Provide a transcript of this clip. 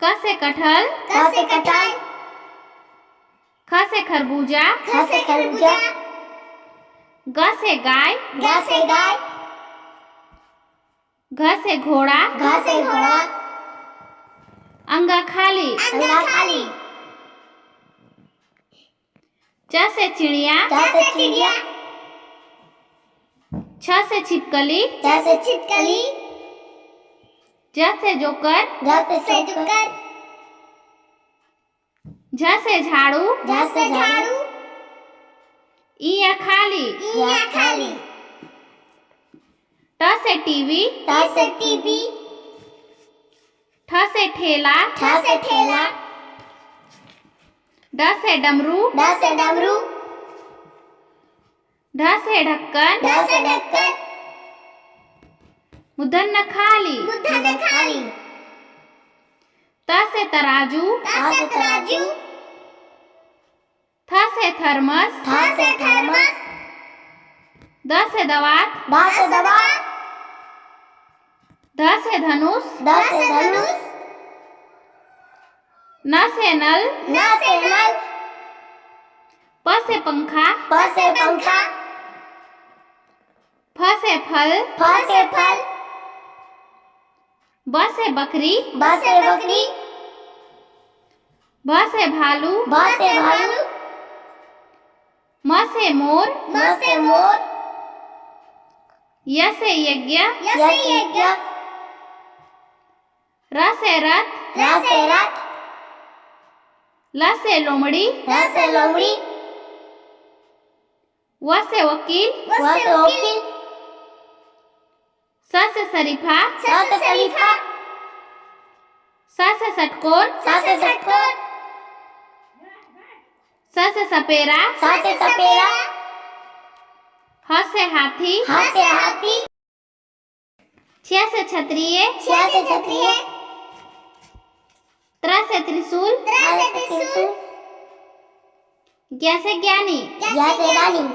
क से कटहल, क से कटहल, ख से खरबूजा, ख से खरबूजा, ग से गाय, ग से गाय, घ से घोड़ा, घ से घोड़ा, अंगा खाली, अंगा खाली, च से चिड़िया, च से चिड़िया, छ से छिपकली, छ से छिपकली, ज से जोकर, ज से जोकर, झ से झाड़ू, झ से झाड़ू, ई खाली, ई खाली, ट से टीवी, ट से टीवी, ठ से ठेला, ठ से ठेला, ड से डमरू, ड से डमरू, ढ से ढक्कन, ढ से ढक्कन, मुधन्न खाली, मुधन्न खाली, त से तराजू, त से तराजू, थ से थर्मस, थ से थर्मस, द से दवात, द से दवात, ध से धनुष, द से धनुष, न से नल, न से नल, प से पंखा, प से पंखा, फ से फल, फ से फल, ब से बकरी, ब से बकरी, भ से भालू, भ से भालू, म से मोर, म से मोर, य से यज्ञ, य से यज्ञ, र से रथ, र से रथ, ल से लोमड़ी, र से लोमड़ी, व से वकील, व से वकील, स से शरीफा, स से शरीफा, स से षटकोर, स से षटकोर, स से सपेरा, स से सपेरा, ह से हाथी, ह से हाथी, छ से क्षत्रिय, छ से क्षत्रिय, त्र से त्रिशूल, त्र से त्रिशूल, ज्ञ से ज्ञानी, य से ज्ञानी,